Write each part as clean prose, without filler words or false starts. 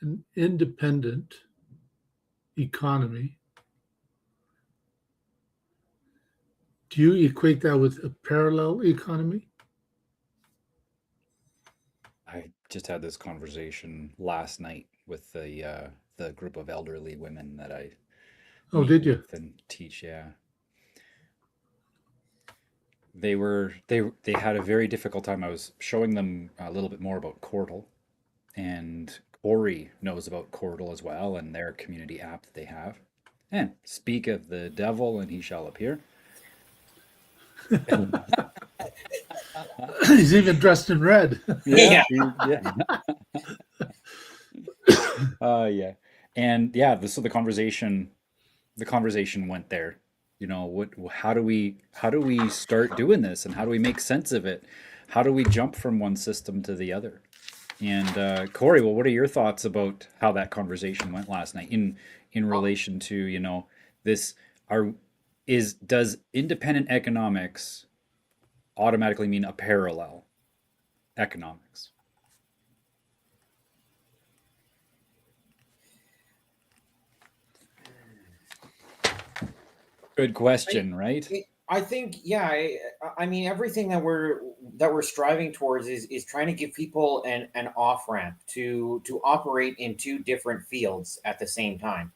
an independent economy, do you equate that with a parallel economy? I just had this conversation last night with the group of elderly women that I Oh, meet did you? with and teach. Yeah, they had a very difficult time. I was showing them a little bit more about Cordal, and Corey knows about Cordal as well and their community app that they have. And speak of the devil, and he shall appear. He's even dressed in red. Yeah, Yeah. yeah. Yeah. And yeah, so the conversation went there. You know, how do we start doing this, and how do we make sense of it? How do we jump from one system to the other? And Corey, well, what are your thoughts about how that conversation went last night in relation to, this are is does independent economics automatically mean a parallel economics? Good I, question, right? I think, yeah. I mean, everything that we're striving towards is trying to give people an off ramp to operate in two different fields at the same time,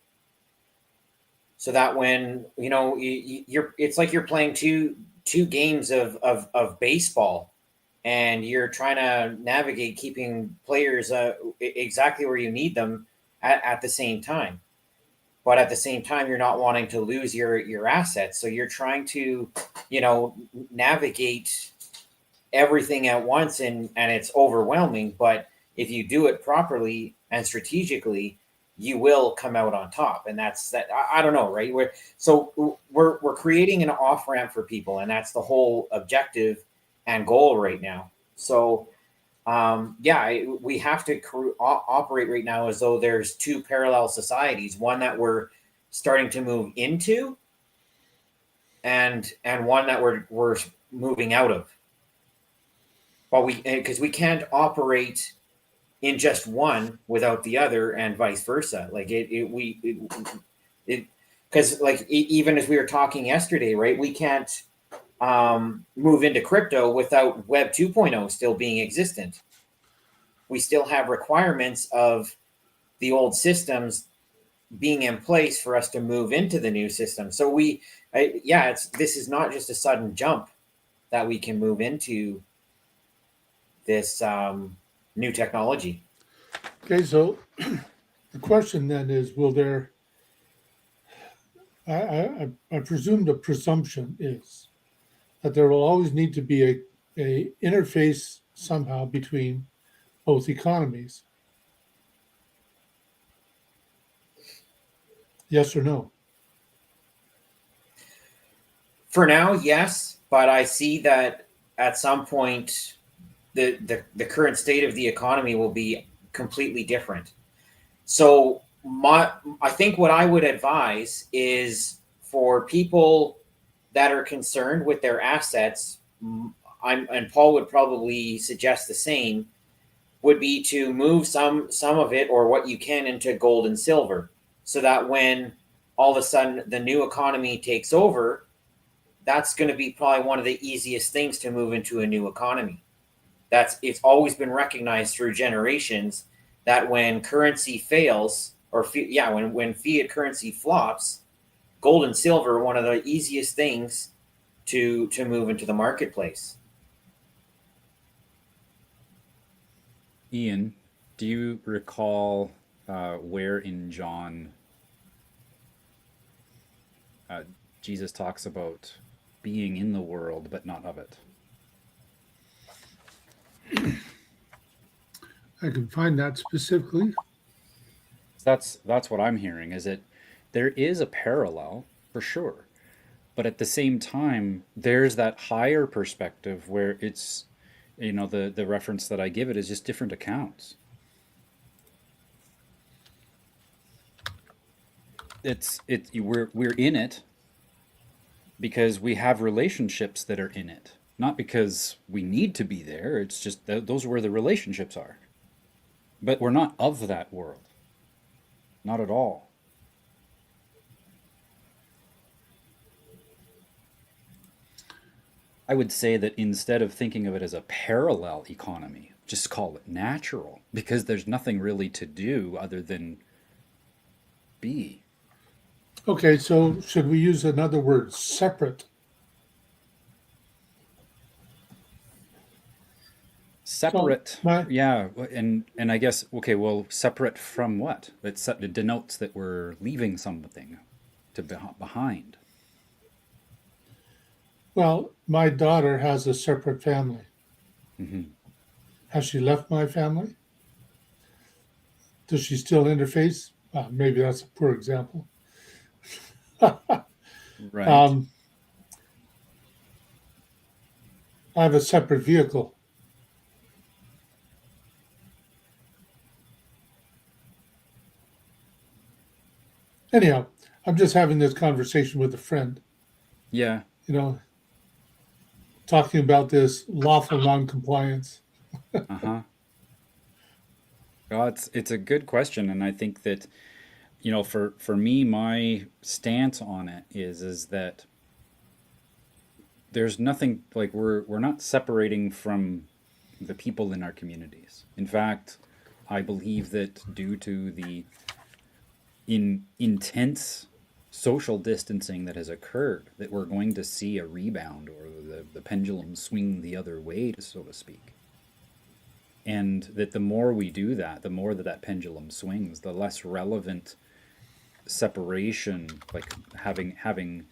so that when you're, it's like you're playing two games of baseball, and you're trying to navigate keeping players exactly where you need them at the same time, but at the same time you're not wanting to lose your assets, so you're trying to navigate everything at once, and it's overwhelming, but if you do it properly and strategically, you will come out on top. And that's that. I don't know, right? We're creating an off ramp for people, and that's the whole objective and goal right now. So yeah, we have to operate right now as though there's two parallel societies, one that we're starting to move into, and one that we're moving out of. But because we can't operate in just one without the other, and vice versa. Like it because like even as we were talking yesterday, right? We can't move into crypto without Web 2.0 still being existent. We still have requirements of the old systems being in place for us to move into the new system. So yeah, this is not just a sudden jump that we can move into this new technology. Okay, so the question then is, will there? I presume the presumption is that there will always need to be a interface somehow between both economies. Yes or no? For now, yes, but I see that at some point the current state of the economy will be completely different. So I think what I would advise is for people that are concerned with their assets, and Paul would probably suggest the same, would be to move some of it or what you can into gold and silver, so that when all of a sudden the new economy takes over, that's going to be probably one of the easiest things to move into a new economy. It's always been recognized through generations that when currency fails, or yeah, when fiat currency flops, gold and silver are one of the easiest things to move into the marketplace. Ian, do you recall where in John uh, Jesus talks about being in the world but not of it? I can find that specifically. That's what I'm hearing. Is it there is a parallel for sure, but at the same time, there's that higher perspective where it's the reference that I give it is just different accounts. We're in it because we have relationships that are in it, not because we need to be there. It's just those are where the relationships are. But we're not of that world. Not at all. I would say that instead of thinking of it as a parallel economy, just call it natural because there's nothing really to do other than be. Okay, so should we use another word, separate? So Separate, my yeah, and I guess okay, well, separate from what? It denotes that we're leaving something behind. my daughter has a separate family. Hmm. Has she left my family? Does she still interface? Maybe that's a poor example. Right. I have a separate vehicle. Anyhow, I'm just having this conversation with a friend, Yeah. you know, talking about this lawful noncompliance. Uh-huh. Well, it's a good question, and I think that for me, my stance on it is that there's nothing like we're not separating from the people in our communities. In fact, I believe that due to the intense social distancing that has occurred, that we're going to see a rebound or the pendulum swing the other way, so to speak. And that the more we do that, the more that pendulum swings, the less relevant separation, like having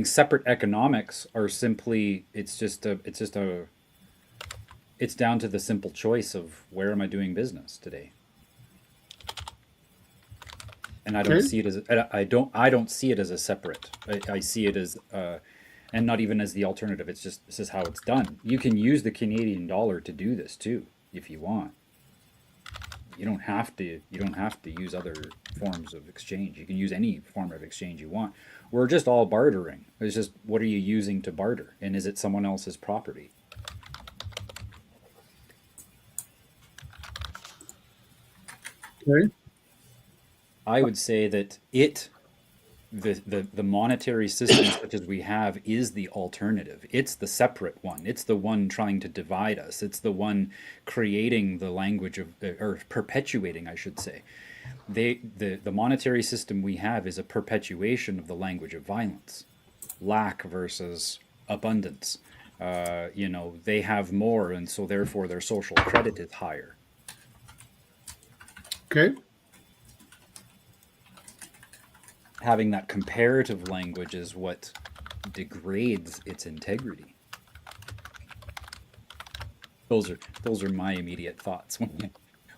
separate economics are simply it's down to the simple choice of where am I doing business today. And I don't Okay. see it as I don't see it as a separate. I see it as and not even as the alternative. It's just this is how it's done. You can use the Canadian dollar to do this too if you want. You don't have to use other forms of exchange. You can use any form of exchange you want. We're just all bartering. It's just what are you using to barter, and is it someone else's property? Okay. I would say that the monetary system such as we have is the alternative. It's the separate one. It's the one trying to divide us. It's the one creating the language of or perpetuating, I should say. The monetary system we have is a perpetuation of the language of violence, lack versus abundance. They have more, and so therefore their social credit is higher. Okay. Having that comparative language is what degrades its integrity. Those are my immediate thoughts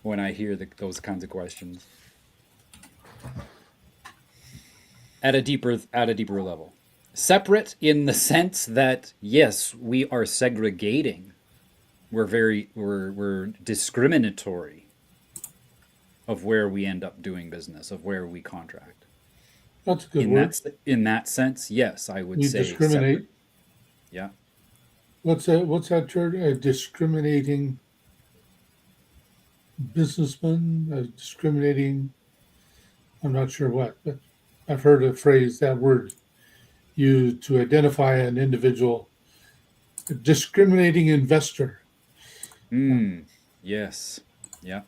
when I hear those kinds of questions at a deeper level. Separate in the sense that yes, we are segregating. We're discriminatory of where we end up doing business, of where we contract. That's a good In word. that sense, yes, I would We say separate. discriminate. Yeah. What's that term? A discriminating businessman, a discriminating, I'm not sure what, but I've heard a phrase, that word used to identify an individual, a discriminating investor. Hmm. Yes. Yeah.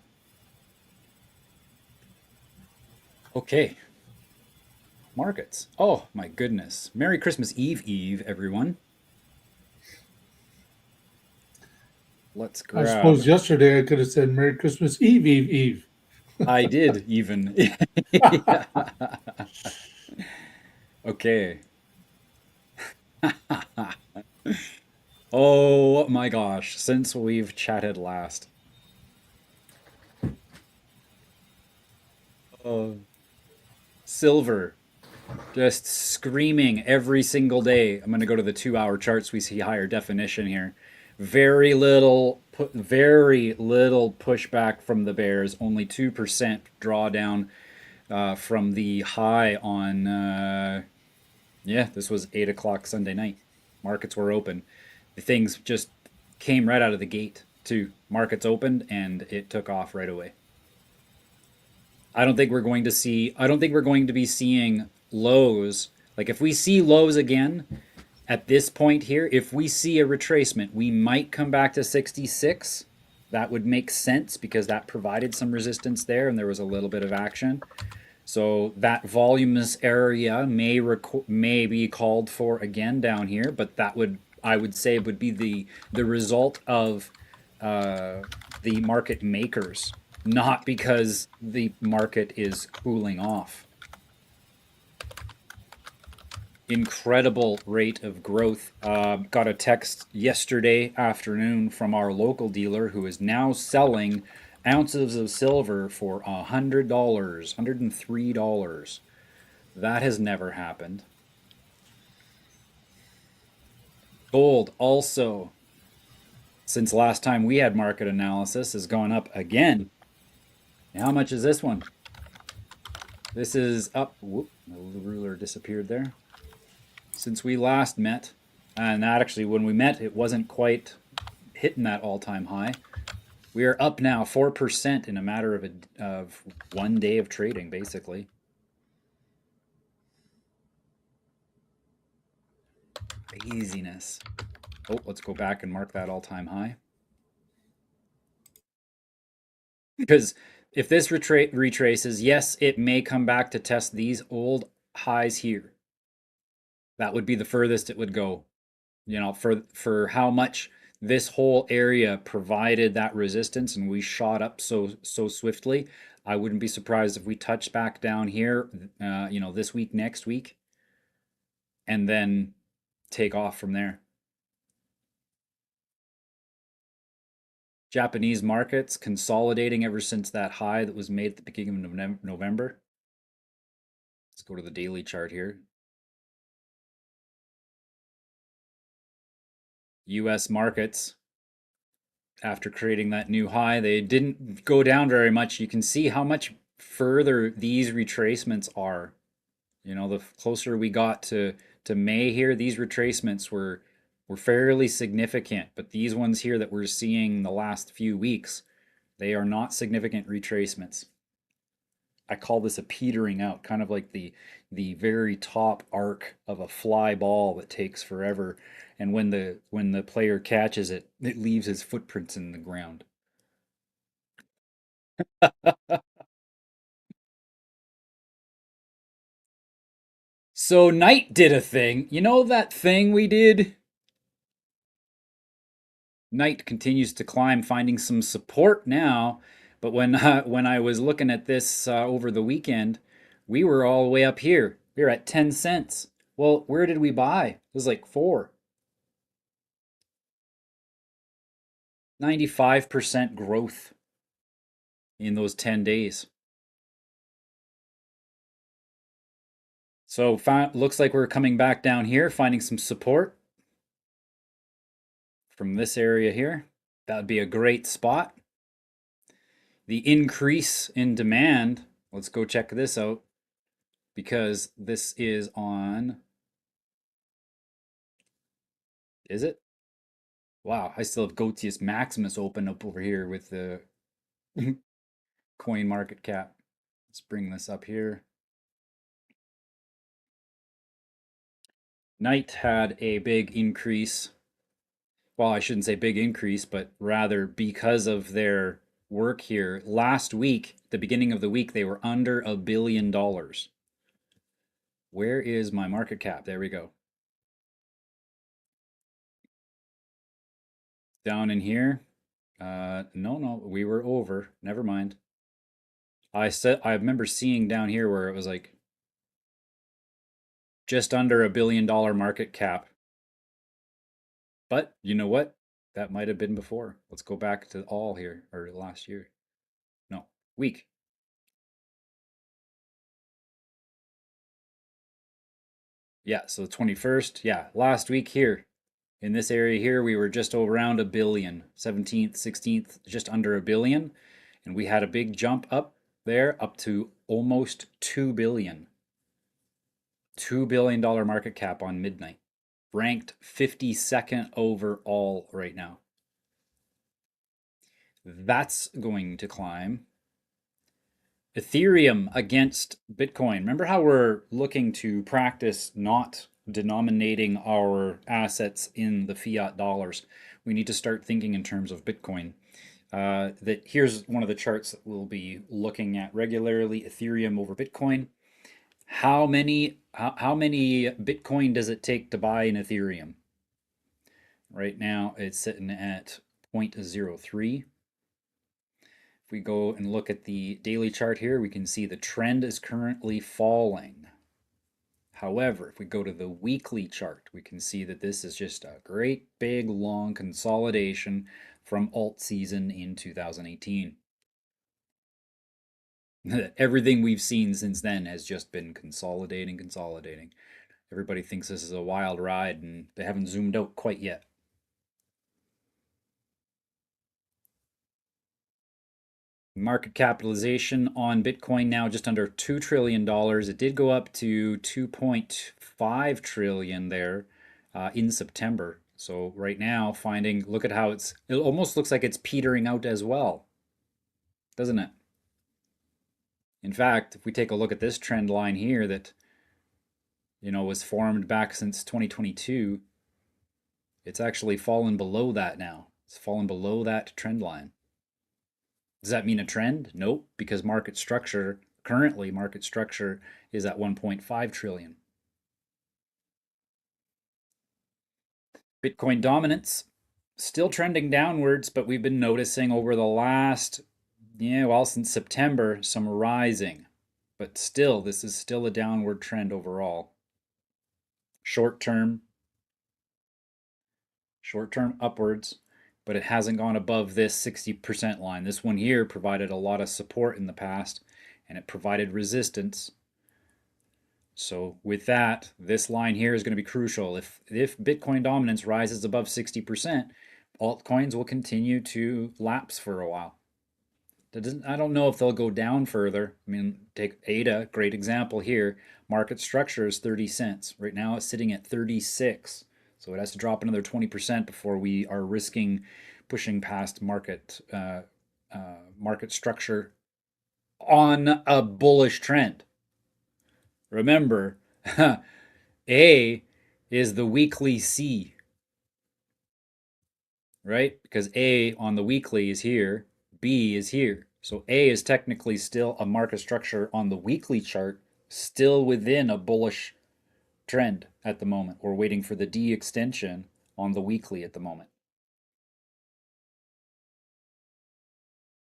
Okay. Markets. Oh my goodness. Merry Christmas Eve, everyone. Let's I suppose grab. yesterday I could have said Merry Christmas Eve, Eve, Eve. I did even. Okay. Oh my gosh. Since we've chatted last. Oh. Silver. Just screaming every single day. I'm going to go to the 2 hour charts. We see higher definition here. Very little pushback from the bears. Only 2% drawdown from the high on. This was 8 o'clock Sunday night. Markets were open. The things just came right out of the gate too. Markets opened and it took off right away. I don't think we're going to be seeing lows. Like if we see lows again at this point here, if we see a retracement, we might come back to 66. That would make sense because that provided some resistance there and there was a little bit of action. So that voluminous area may be called for again down here, but that would, I would say, would be the result of the market makers, not because the market is cooling off. Incredible rate of growth. Got a text yesterday afternoon from our local dealer who is now selling ounces of silver for $100, $103. That has never happened. Gold also, since last time we had market analysis, has gone up again. How much is this one? This is up. Whoop, the ruler disappeared there. Since we last met, and that actually, when we met, it wasn't quite hitting that all-time high. We are up now 4% in a matter of 1 day of trading, basically. Craziness. Oh, let's go back and mark that all-time high. Because if this retraces, yes, it may come back to test these old highs here. That would be the furthest it would go. You know, for how much this whole area provided that resistance and we shot up so swiftly, I wouldn't be surprised if we touch back down here, you know, this week, next week, and then take off from there. Japanese markets consolidating ever since that high that was made at the beginning of November. Let's go to the daily chart here. US markets, after creating that new high, they didn't go down very much. You can see how much further these retracements are. You know, the closer we got to May here, these retracements were fairly significant, but these ones here that we're seeing the last few weeks, they are not significant retracements. I call this a petering out, kind of like the very top arc of a fly ball that takes forever, and when the player catches it, it leaves his footprints in the ground. So Knight did a thing. You know that thing we did? Knight continues to climb, finding some support now. But when I was looking at this over the weekend, we were all the way up here. We were at 10 cents. Well, where did we buy? It was like 4. 95% growth in those 10 days. So looks like we're coming back down here, finding some support from this area here. That would be a great spot. The increase in demand, let's go check this out because this is on, is it? Wow, I still have Gotius Maximus open up over here with the coin market cap. Let's bring this up here. Knight had a big increase. Well, I shouldn't say big increase, but rather because of their work here. Last week, the beginning of the week, they were under $1 billion. Where is my market cap? There we go. Down in here. No, we were over. Never mind. I remember seeing down here where it was like just under $1 billion market cap. But you know what? That might have been before. Let's go back to all here, or last year. No, week. Yeah, so the 21st. Yeah, last week here. In this area here, we were just around $1 billion. 17th, 16th, just under $1 billion. And we had a big jump up there, up to almost $2 billion. $2 billion market cap on midnight. Ranked 52nd overall right now. That's going to climb. Ethereum against Bitcoin. Remember how we're looking to practice not denominating our assets in the fiat dollars? We need to start thinking in terms of Bitcoin. That here's one of the charts that we'll be looking at regularly: Ethereum over Bitcoin. How many Bitcoin does it take to buy an Ethereum? Right now it's sitting at 0.03. If we go and look at the daily chart here, we can see the trend is currently falling. However, if we go to the weekly chart, we can see that this is just a great big long consolidation from alt season in 2018. Everything we've seen since then has just been consolidating. Everybody thinks this is a wild ride and they haven't zoomed out quite yet. Market capitalization on Bitcoin now just under $2 trillion. It did go up to 2.5 trillion there in September. So right now look at how it almost looks like it's petering out as well, doesn't it? In fact, if we take a look at this trend line here that was formed back since 2022, it's actually fallen below that now. It's fallen below that trend line. Does that mean a trend? Nope, because currently market structure is at 1.5 trillion. Bitcoin dominance still trending downwards, but we've been noticing over the last, since September, some rising. But still, this is still a downward trend overall. Short term upwards, but it hasn't gone above this 60% line. This one here provided a lot of support in the past, and it provided resistance. So with that, this line here is going to be crucial. If Bitcoin dominance rises above 60%, altcoins will continue to lapse for a while. I don't know if they'll go down further. I mean, take ADA, great example here. Market structure is 30 cents. Right now it's sitting at 36. So it has to drop another 20% before we are risking pushing past market structure on a bullish trend. Remember, A is the weekly C, right? Because A on the weekly is here, B is here. So A is technically still a market structure on the weekly chart, still within a bullish trend at the moment. We're waiting for the D extension on the weekly at the moment.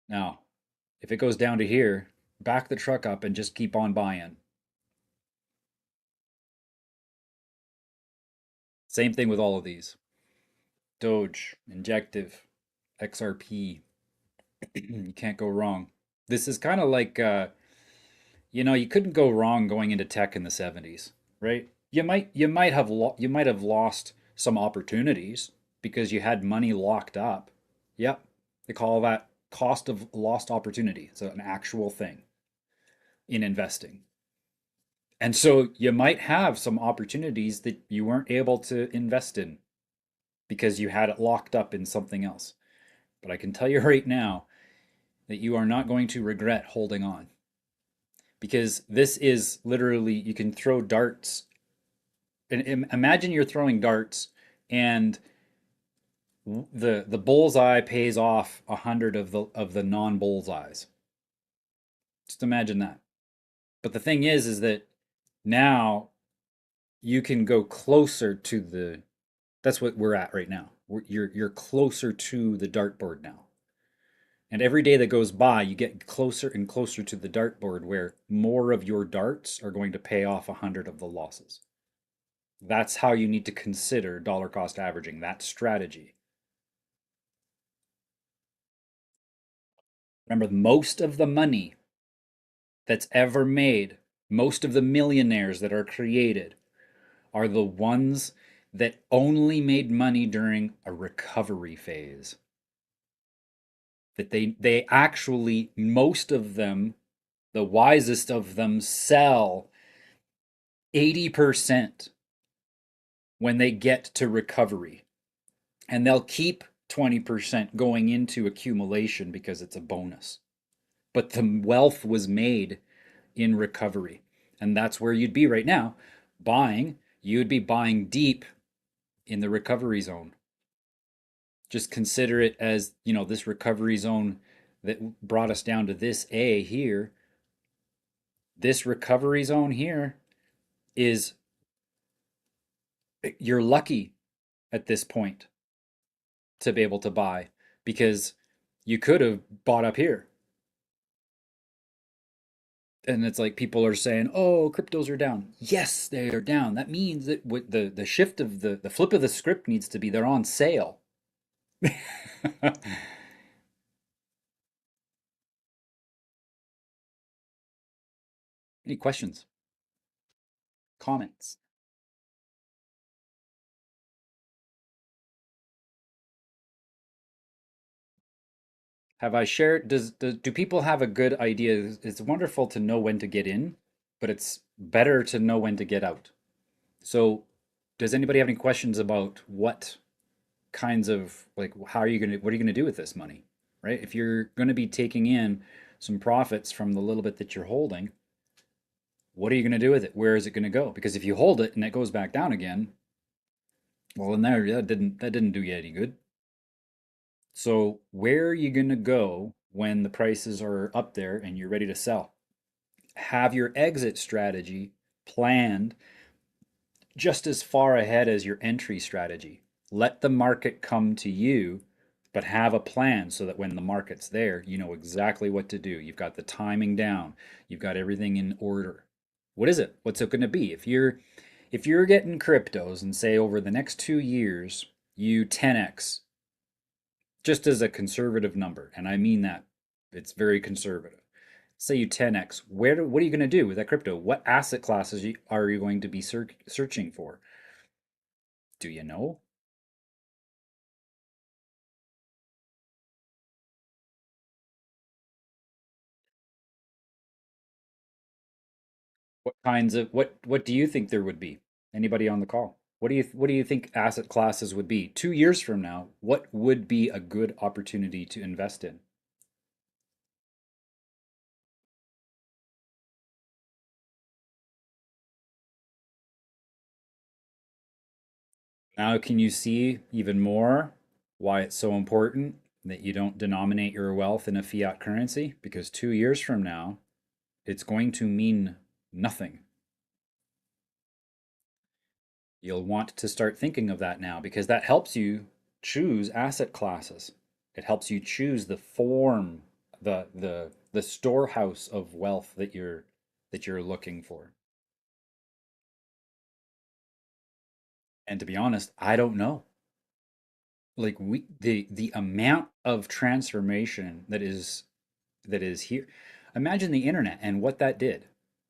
Now, if it goes down to here, back the truck up and just keep on buying. Same thing with all of these. Doge, Injective, XRP. You can't go wrong. This is kind of like, you couldn't go wrong going into tech in the 70s, right? You might have lost some opportunities because you had money locked up. Yep, they call that cost of lost opportunity. It's an actual thing in investing. And so you might have some opportunities that you weren't able to invest in because you had it locked up in something else. But I can tell you right now that you are not going to regret holding on. Because this is literally, you can throw darts. And imagine you're throwing darts and the bullseye pays off 100 of the non-bullseyes. Just imagine that. But the thing is that now you can go closer to that's what we're at right now. You're closer to the dartboard now. And every day that goes by, you get closer and closer to the dartboard where more of your darts are going to pay off 100 of the losses. That's how you need to consider dollar cost averaging, that strategy. Remember, most of the money that's ever made, most of the millionaires that are created, are the ones that only made money during a recovery phase. That they actually, most of them, the wisest of them, sell 80% when they get to recovery. And they'll keep 20% going into accumulation because it's a bonus. but the wealth was made in recovery. And that's where you'd be right now. Buying, you'd be buying deep in the recovery zone. Just consider it as, this recovery zone that brought us down to this A here. This recovery zone here is, you're lucky at this point to be able to buy because you could have bought up here. And it's like people are saying, "Oh, cryptos are down." Yes, they are down. That means that what the shift of the flip of the script needs to be they're on sale. Any questions? Comments? Have I shared do people have a good idea? It's wonderful to know when to get in, but it's better to know when to get out. So, does anybody have any questions about what kinds of like how are you going to what are you going to do with this money, right? If you're going to be taking in some profits from the little bit that you're holding, what are you going to do with it? Where is it going to go? Because if you hold it and it goes back down again, well, in there that didn't do you any good. So where are you going to go when the prices are up there and you're ready to sell? Have your exit strategy planned just as far ahead as your entry strategy. Let the market come to you, but have a plan so that when the market's there, you know exactly what to do. You've got the timing down. You've got everything in order. What is it? What's it going to be? If you're getting cryptos and say over the next 2 years you 10x just as a conservative number, and I mean that it's very conservative. Say you 10x, what are you going to do with that crypto? What asset classes are you going to be searching for? Do you know? What do you think there would be? Anybody on the call? What do you think asset classes would be 2 years from now? What would be a good opportunity to invest in? Now, can you see even more why it's so important that you don't denominate your wealth in a fiat currency? Because 2 years from now, it's going to mean nothing. You'll want to start thinking of that now because that helps you choose asset classes. It helps you choose the form, the storehouse of wealth that you're looking for. And to be honest, I don't know. Like the amount of transformation that is here. Imagine the internet and what that did.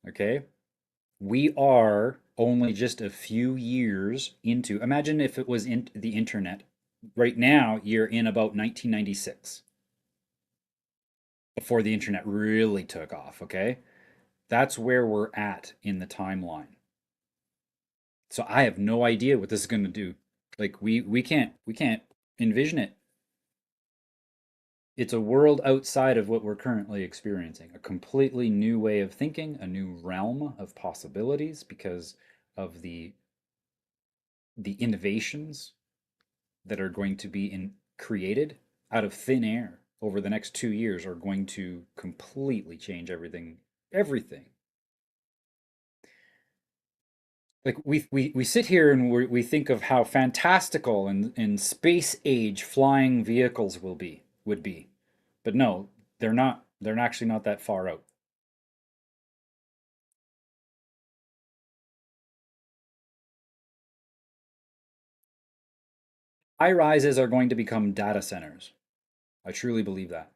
Okay? We are only just a few years into, imagine if it was in the internet. Right now, you're in about 1996 before the internet really took off, okay? That's where we're at in the timeline. So I have no idea what this is going to do. Like we can't envision it. It's a world outside of what we're currently experiencing, a completely new way of thinking, a new realm of possibilities because of the innovations that are going to be created out of thin air over the next 2 years are going to completely change everything. Like we sit here and we think of how fantastical and space age flying vehicles would be, but no, they're actually not that far out. High rises are going to become data centers. I truly believe that.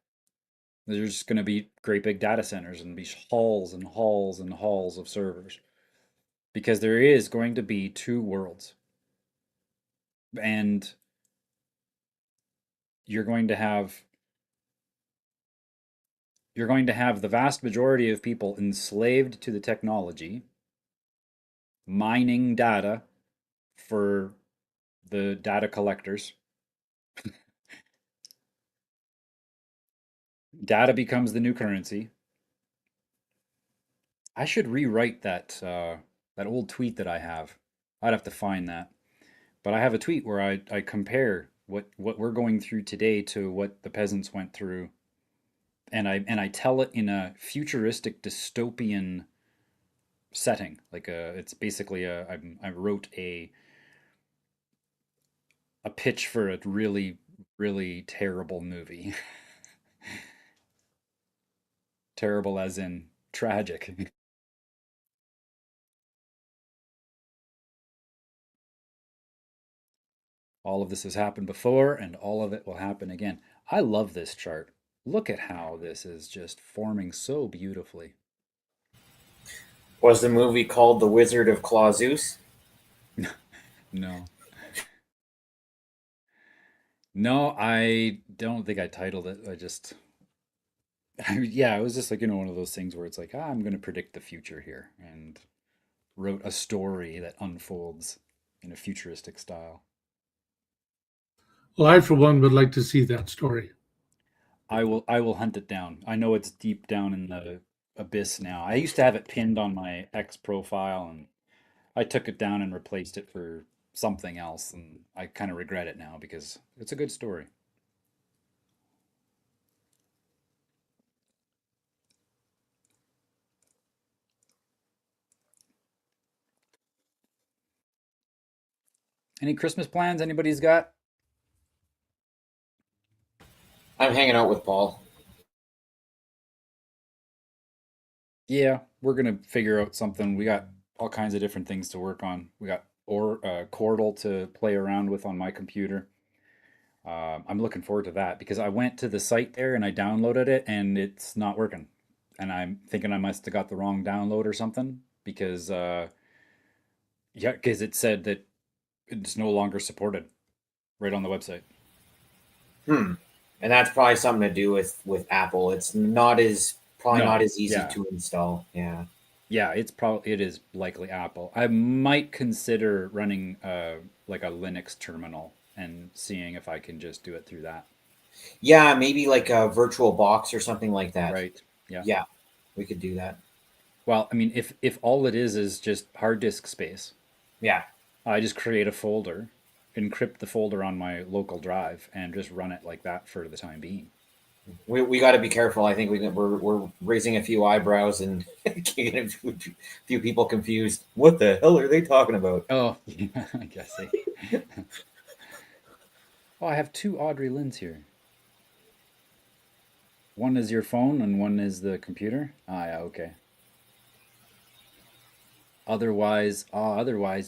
There's just going to be great big data centers and be halls and halls and halls of servers because there is going to be two worlds, and you're going to have you're going to have the vast majority of people enslaved to the technology, mining data for the data collectors, Data becomes the new currency. I should rewrite that old tweet that I have. I'd have to find that. But I have a tweet where I compare what we're going through today to what the peasants went through, and I tell it in a futuristic dystopian setting. Like it's basically I wrote a pitch for a really terrible movie. Terrible as in tragic. All of this has happened before, and all of it will happen again. I love this chart. Look at how this is just forming so beautifully. Was the movie called The Wizard of Clauseus? No. No, I don't think I titled it. Yeah, it was just like, one of those things where it's like, I'm going to predict the future here, and wrote a story that unfolds in a futuristic style. Well, I, for one, would like to see that story. I will hunt it down. I know it's deep down in the abyss now. I used to have it pinned on my X profile, and I took it down and replaced it for something else, and I kind of regret it now because it's a good story. Any Christmas plans anybody's got? I'm hanging out with Paul. Yeah, we're gonna figure out something. We got all kinds of different things to work on. We got Chordal to play around with on my computer. I'm looking forward to that because I went to the site there and I downloaded it and it's not working. And I'm thinking I must have got the wrong download or something because yeah, because it said that it's no longer supported right on the website. Hmm. And that's probably something to do with Apple. It's not as probably not No, as easy yeah, to install. Yeah. yeah, it is likely Apple. I might consider running like a Linux terminal and seeing if I can just do it through that. Yeah, maybe like a virtual box or something like that. Right. Yeah. Yeah, we could do that. Well, I mean, if all it is just hard disk space, Yeah. I just create a folder, encrypt the folder on my local drive, and just run it like that for the time being. We got to be careful. I think we're raising a few eyebrows and getting a few people confused. What the hell are they talking about? Oh, yeah, I guess they. Oh, I have two Audrey Lynns here. One is your phone, and one is the computer. Ah, yeah, okay. Otherwise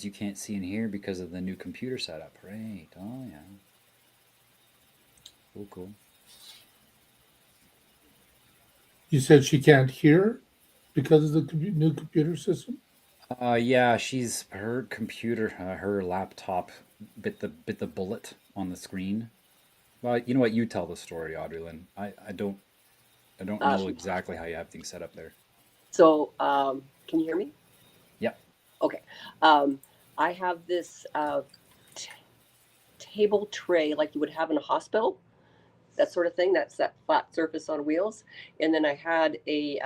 you can't see in here because of the new computer setup. Right. Oh, yeah. Cool, cool. You said she can't hear because of the new computer system? Yeah, she's her computer, her laptop bit the bullet on the screen. Well, you know what? You tell the story, Audrey. I don't Uh, know exactly how you have things set up there. so, can you hear me? Yep. Okay. Um, I have this t- table tray like you would have in a hospital, that sort of thing. That's that flat surface on wheels. And then I had a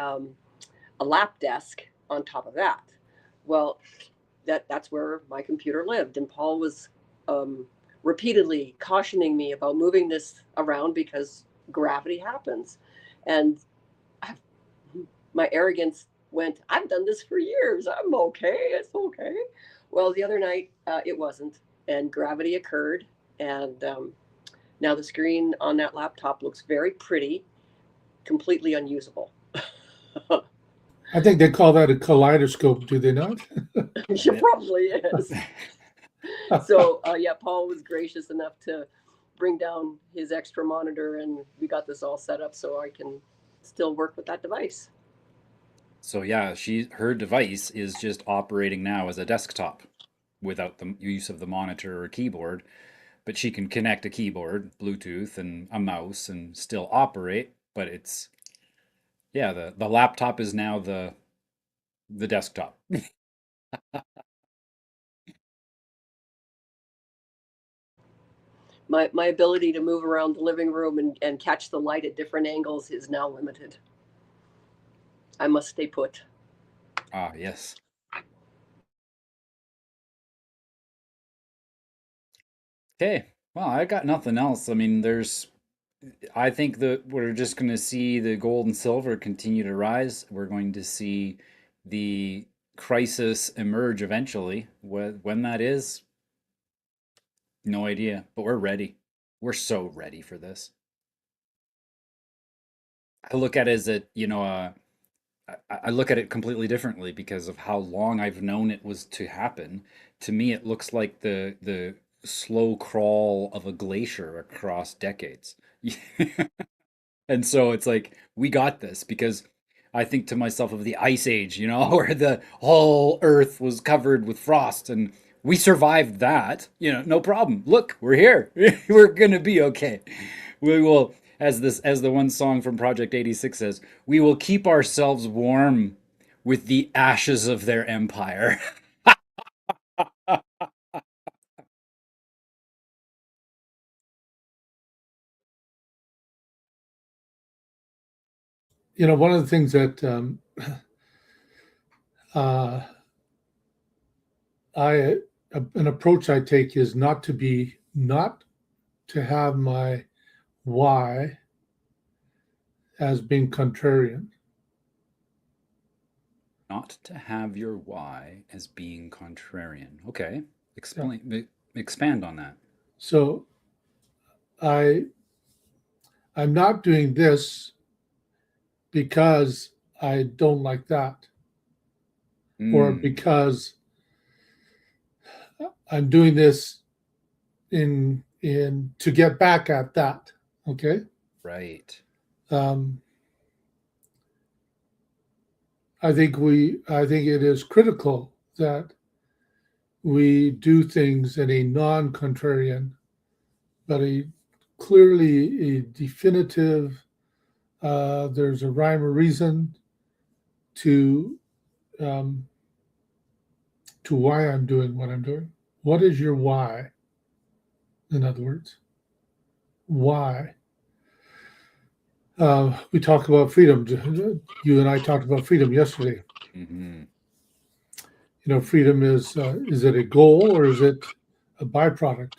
lap desk on top of that. Well, that's where my computer lived. And Paul was um, repeatedly cautioning me about moving this around because gravity happens. And I, my arrogance went, I've done this for years. I'm okay. It's okay. Well, the other night it wasn't, and gravity occurred. And now the screen on that laptop looks very pretty, completely unusable. I think they call that a kaleidoscope, do they not? It probably is. So, yeah, Paul was gracious enough to bring down his extra monitor, and we got this all set up so I can still work with that device. So yeah, her device is just operating now as a desktop without the use of the monitor or keyboard, but she can connect a keyboard, Bluetooth, and a mouse and still operate, but it's yeah, the laptop is now the desktop. my ability to move around the living room and catch the light at different angles is now limited. I must stay put. Ah, yes. Okay. Well, I got nothing else. I mean, I think that we're just going to see the gold and silver continue to rise. We're going to see the crisis emerge eventually. When that is, no idea. But we're ready. We're so ready for this. I look at it as I look at it completely differently because of how long I've known it was to happen. To me, it looks like the slow crawl of a glacier across decades. And so it's like, we got this because I think to myself of the ice age, where the whole earth was covered with frost and we survived that, no problem. Look, we're here. We're going to be okay. We will, as the one song from Project 86 says, we will keep ourselves warm with the ashes of their empire. One of the things that uh, an approach I take is not to have my why as being contrarian. Not to have your why as being contrarian. Okay. Expand on that. So I'm not doing this because I don't like that, or because I'm doing this in to get back at that. Okay. Right. I think it is critical that we do things in a non-contrarian, but clearly a definitive. There's a rhyme or reason to why I'm doing what I'm doing. What is your why? In other words, why? We talk about freedom. You and I talked about freedom yesterday. Mm-hmm. Freedom is it a goal or is it a byproduct?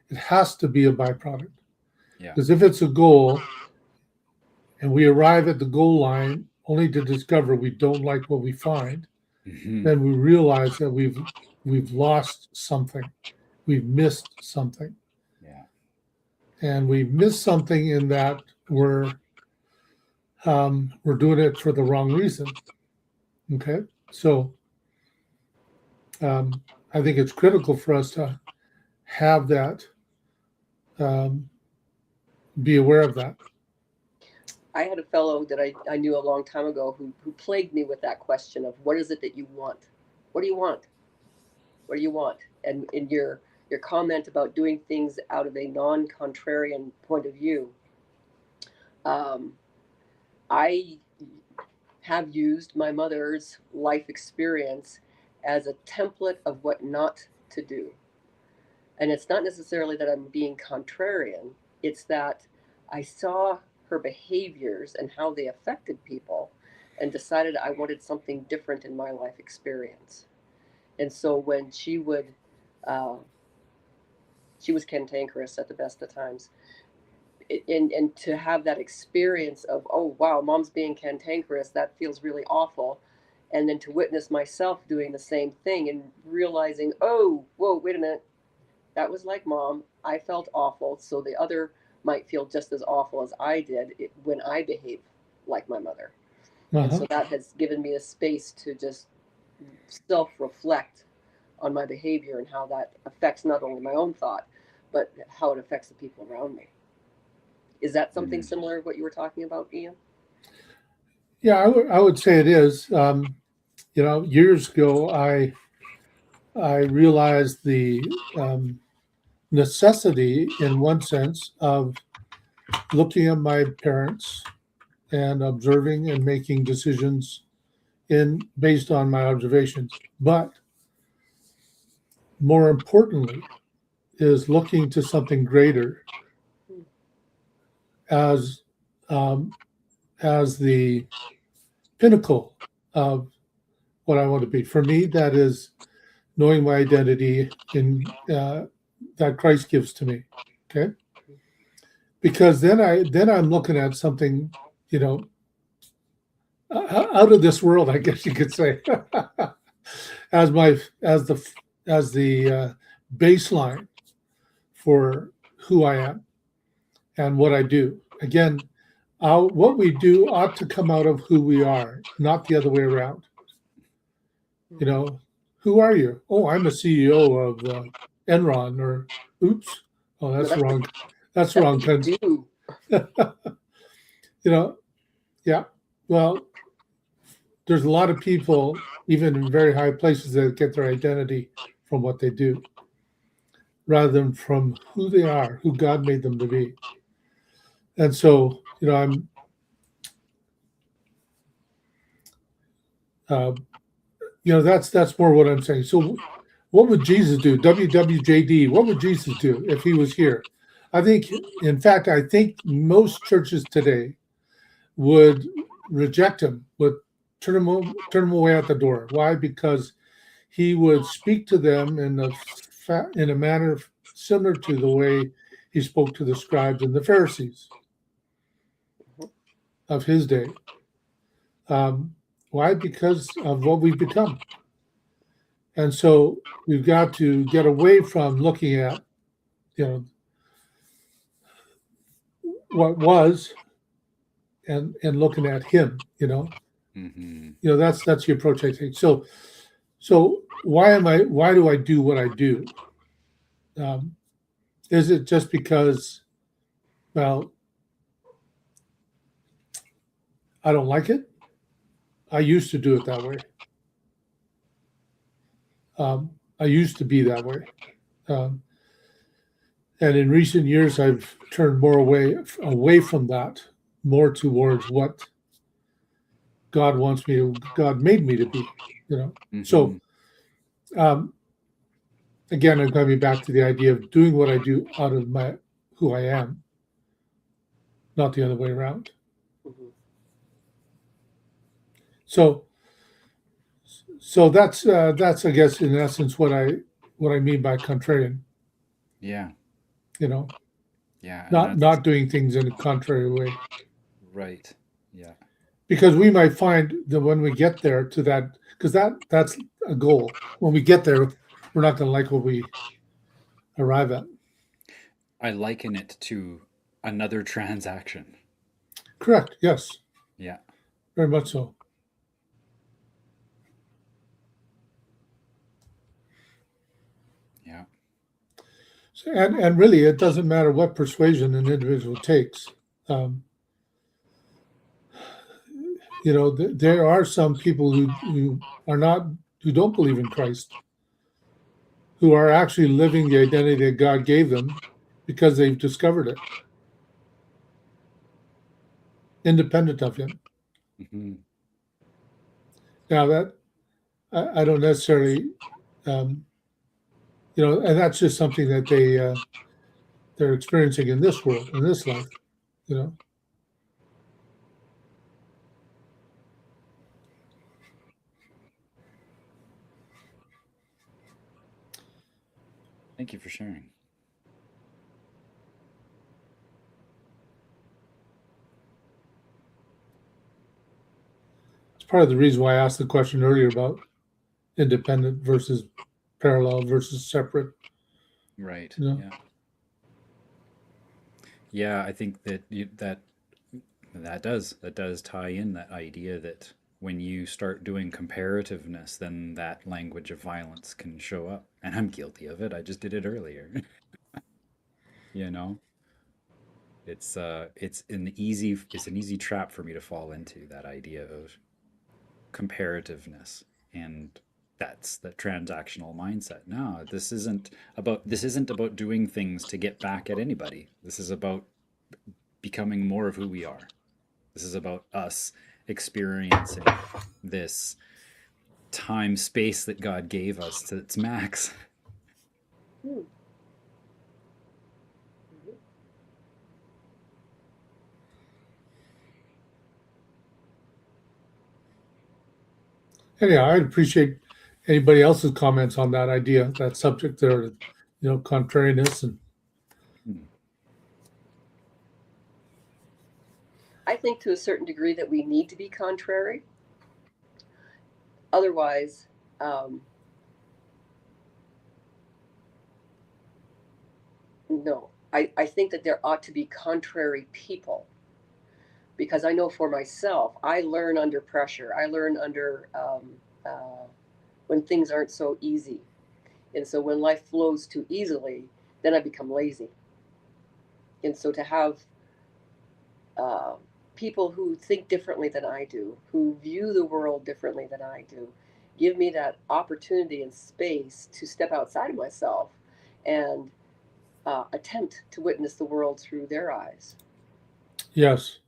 It has to be a byproduct. Yeah. Because if it's a goal and we arrive at the goal line only to discover we don't like what we find, Mm-hmm. then we realize that we've lost something. We've missed something. Yeah. And we've missed something in that we're doing it for the wrong reason. Okay, so I think it's critical for us to have that, be aware of that. I had a fellow that I knew a long time ago who plagued me with that question of what is it that you want? What do you want? What do you want? And in your comment about doing things out of a non-contrarian point of view, I have used my mother's life experience as a template of what not to do. And it's not necessarily that I'm being contrarian, it's that I saw her behaviors and how they affected people and decided I wanted something different in my life experience. And so when she was cantankerous at the best of times, and to have that experience of, oh wow, mom's being cantankerous, that feels really awful, and then to witness myself doing the same thing and realizing, oh whoa, wait a minute, that was like mom, I felt awful, so the other might feel just as awful as I did when I behave like my mother. And so that has given me a space to just self-reflect on my behavior and how that affects not only my own thought but how it affects the people around me. Is that something similar to what you were talking about, Ian? Yeah, I would say it is. Years ago, I realized the necessity, in one sense, of looking at my parents and observing and making decisions based on my observations. But more importantly, is looking to something greater as um, as the pinnacle of what I want to be. For me, that is knowing my identity in that Christ gives to me. Okay, because then I'm looking at something, you know, out of this world, I guess you could say, as my as the baseline for who I am and what I do. Again, what we do ought to come out of who we are, not the other way around. You know, who are you? Oh, I'm a CEO of Enron. Or, oops, oh, No, that's the that's wrong. That's the that's wrong. what you do. You know, yeah. Well, there's a lot of people, even in very high places, that get their identity from what they do, rather than from who they are, who God made them to be. And so, you know, uh, that's more what I'm saying. So, what would Jesus do? WWJD. What would Jesus do if he was here? I think, in fact, I think most churches today would reject him, would turn him away at the door. Why? Because he would speak to them in a manner similar to the way he spoke to the scribes and the Pharisees of his day. Why? Because of what we've become. And so we've got to get away from looking at, you know, what was and looking at him, you know. Mm-hmm. You know, that's the approach I take. So why do I do what I do? Is it just because, well, I don't like it? I used to do it that way. I used to be that way. Um, and in recent years, I've turned more away from that, more towards what God made me to be, you know. Mm-hmm. So um, again, I'm coming back to the idea of doing what I do out of who I am, not the other way around. Mhm. So that's I guess in essence what I mean by contrarian. Yeah. You know, Yeah. And that's not doing things in a contrary way. right. Yeah. Because we might find that when we get there to that, because that's a goal. When we get there, we're not going to like what we arrive at. I liken it to another transaction. Correct. Yes. Yeah. Very much so. Yeah. And really, it doesn't matter what persuasion an individual takes. Um, you know, there are some people who who don't believe in Christ, who are actually living the identity that God gave them because they've discovered it, independent of Him. Mm-hmm. Now that I don't necessarily, um, you know, and that's just something that they're experiencing in this world, in this life, you know. Thank you for sharing. It's part of the reason why I asked the question earlier about independent versus parallel versus separate. Right. You know? Yeah. Yeah. I think that that does tie in that idea that when you start doing comparativeness, then that language of violence can show up. And I'm guilty of it. I just did it earlier. You know, it's an easy trap for me to fall into, that idea of comparativeness, and that's the transactional mindset. No, this isn't about doing things to get back at anybody. This is about becoming more of who we are. This is about us experiencing this time space that God gave us to its max. Hmm. Anyhow, I'd appreciate anybody else's comments on that idea, that subject there, contrariness. And I think to a certain degree that we need to be contrary. Otherwise, no. I think that there ought to be contrary people, because I know for myself, I learn under pressure. I learn under when things aren't so easy. And so when life flows too easily, then I become lazy. And so to have uh, people who think differently than I do, who view the world differently than I do, give me that opportunity and space to step outside of myself and attempt to witness the world through their eyes. yes,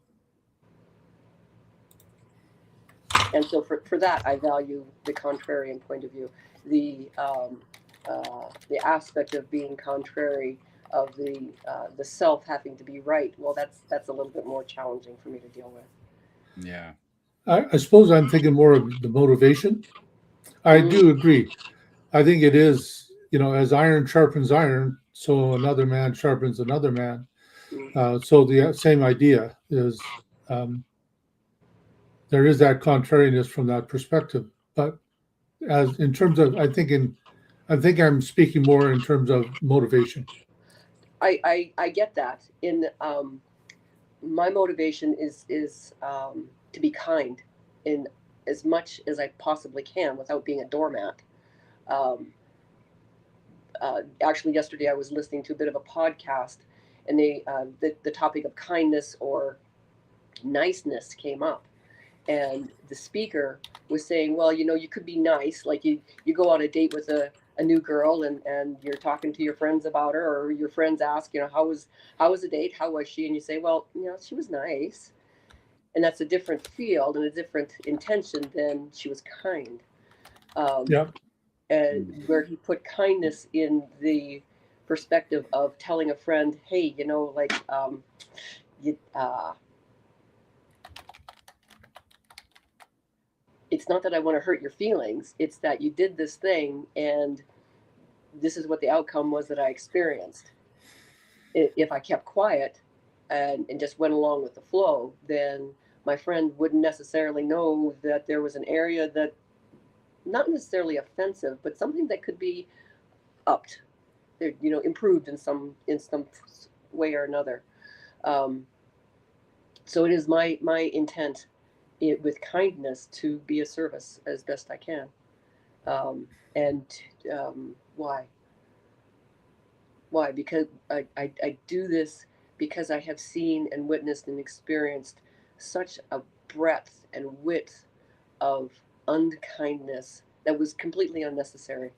And so for that, I value the contrarian point of view, the aspect of being contrary, of the self having to be right. Well, that's a little bit more challenging for me to deal with. Yeah. I suppose I'm thinking more of the motivation. I do agree. I think it is, as iron sharpens iron, so another man sharpens another man. So the same idea is, there is that contrariness from that perspective. But as in terms of, I think I'm speaking more in terms of motivation. I get that. In my motivation is to be kind in as much as I possibly can without being a doormat. Um, Actually, yesterday I was listening to a bit of a podcast, and the topic of kindness or niceness came up, and the speaker was saying, well, you could be nice, like you go on a date with a new girl, and you're talking to your friends about her, or your friends ask, how was the date, how was she, and you say, well, she was nice, and that's a different field and a different intention than she was kind. Yeah. And where he put kindness in the perspective of telling a friend, hey, like you, it's not that I want to hurt your feelings, it's that you did this thing and this is what the outcome was that I experienced. If I kept quiet and just went along with the flow, then my friend wouldn't necessarily know that there was an area that not necessarily offensive, but something that could be upped, improved in some way or another. Um, so it is my intent with kindness to be a service as best I can. And why? Why? Because I do this because I have seen and witnessed and experienced such a breadth and width of unkindness that was completely unnecessary.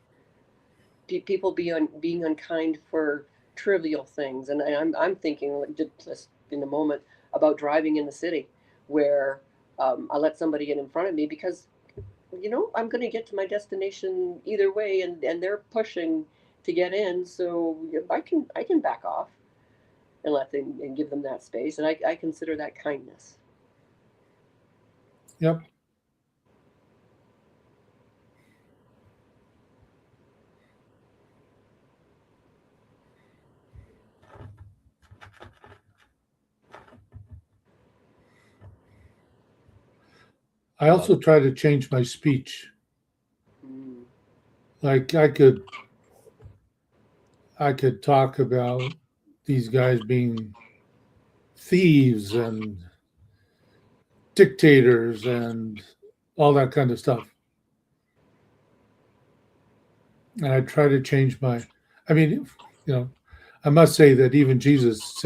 People being unkind for trivial things, and I'm thinking just in a moment about driving in the city, where I let somebody get in front of me because I'm going to get to my destination either way, and they're pushing to get in, so I can back off and let them and give them that space, and I consider that kindness. Yep. I also try to change my speech. Mm. Like I could talk about these guys being thieves and dictators and all that kind of stuff. And I try to change I mean, I must say that even Jesus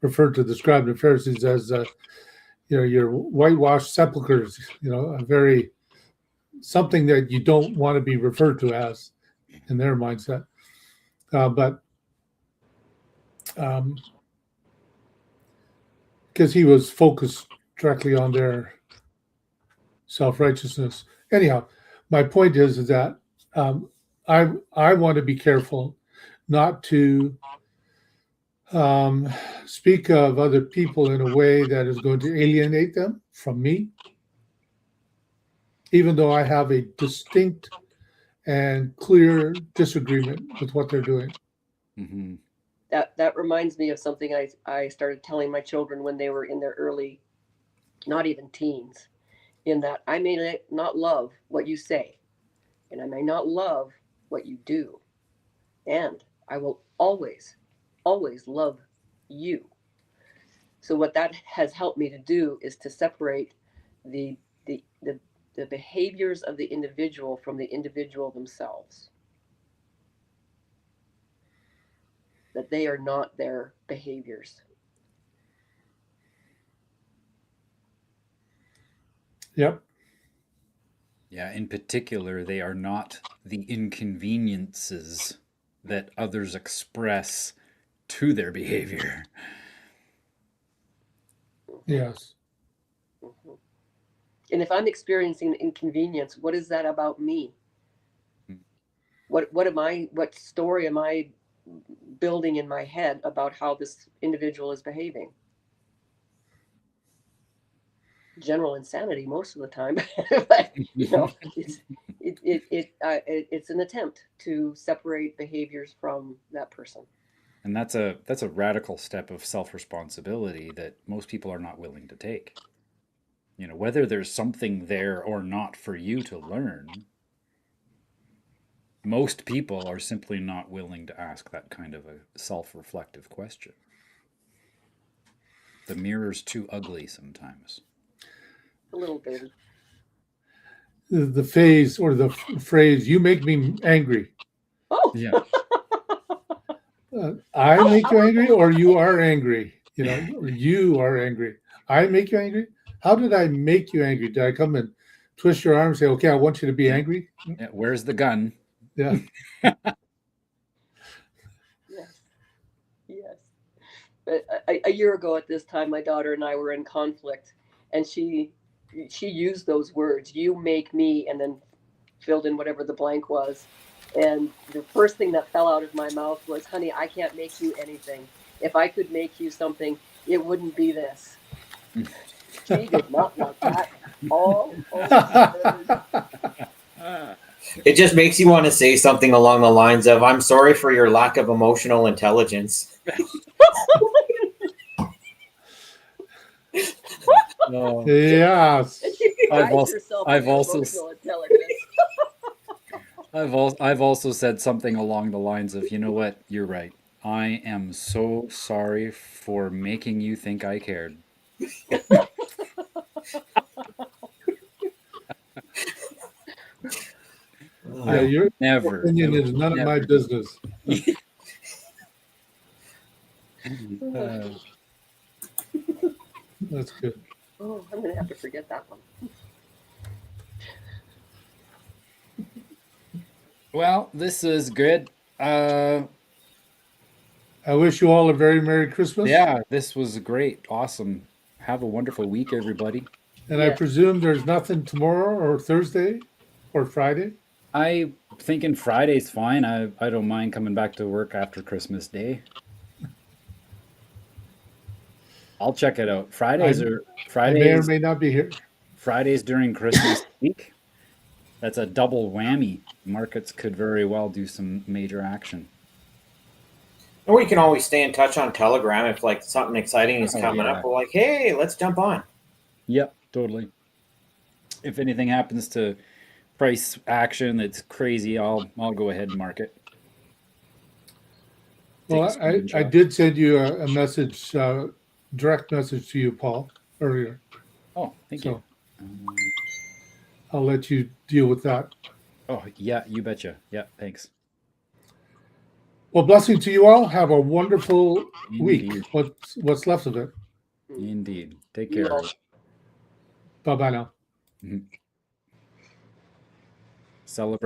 referred to the scribes and Pharisees as, your whitewashed sepulchres, something that you don't want to be referred to as in their mindset. But because he was focused directly on their self-righteousness. Anyhow, my point is that I want to be careful not to speak of other people in a way that is going to alienate them from me. even though I have a distinct and clear disagreement with what they're doing. Hmm. That reminds me of something I started telling my children when they were in their early, not even teens, in that I may not love what you say, and I may not love what you do, and I will always, always love you. So what that has helped me to do is to separate the the the, the behaviors of the individual from the individual themselves. That they are not their behaviors. Yep. Yeah, in particular, they are not the inconveniences that others express to their behavior. Yes. Mhm. And if I'm experiencing inconvenience, what is that about me? What story am I building in my head about how this individual is behaving? General insanity most of the time, but it's an attempt to separate behaviors from that person. And that's a radical step of self-responsibility that most people are not willing to take. Whether there's something there or not for you to learn, most people are simply not willing to ask that kind of a self-reflective question. The mirror's too ugly sometimes. A little baby. The phase or the phrase, you make me angry. Oh, Yeah. I make you angry or you are angry, or you are angry. I make you angry. How did I make you angry? Did I come and twist your arm and say, okay, I want you to be angry? Yeah, where's the gun? Yeah. yes, yes. A year ago at this time, my daughter and I were in conflict, and she used those words, "You make me," and then filled in whatever the blank was. And the first thing that fell out of my mouth was, "Honey, I can't make you anything. If I could make you something, it wouldn't be this." She did not like that at all. Oh my word. It just makes you want to say something along the lines of, I'm sorry for your lack of emotional intelligence. Oh, Yes. And she I've prides also, herself on I've her also, emotional intelligence. I've also said something along the lines of, you know what, you're right. I am so sorry for making you think I cared. I Yeah, will your never, I opinion will is none of my never. business. Uh, That's good. Oh, I'm gonna have to forget that one. well, this is good. I wish you all a very Merry Christmas. Yeah, this was great. Awesome. Have a wonderful week, everybody. And I Yes. presume there's nothing tomorrow or Thursday or Friday. I thinking Friday's fine. I don't mind coming back to work after Christmas Day. I'll check it out. I, I may or may not be here. Fridays during Christmas week. That's a double whammy. Markets could very well do some major action. Or we can always stay in touch on Telegram if like something exciting is Oh, coming yeah. up. We're like, hey, let's jump on. Yep, totally. If anything happens to price action that's crazy, I'll go ahead and mark it. Take Well, a I screenshot. did send you a message, direct message to you, Paul, earlier. Oh, thank you. So I'll let you deal with that. Oh, yeah, you betcha. Yeah, thanks. Well, blessing to you all. Have a wonderful week. Indeed. What's left of it. Indeed. Take You care. all. Bye bye now. Celebrate.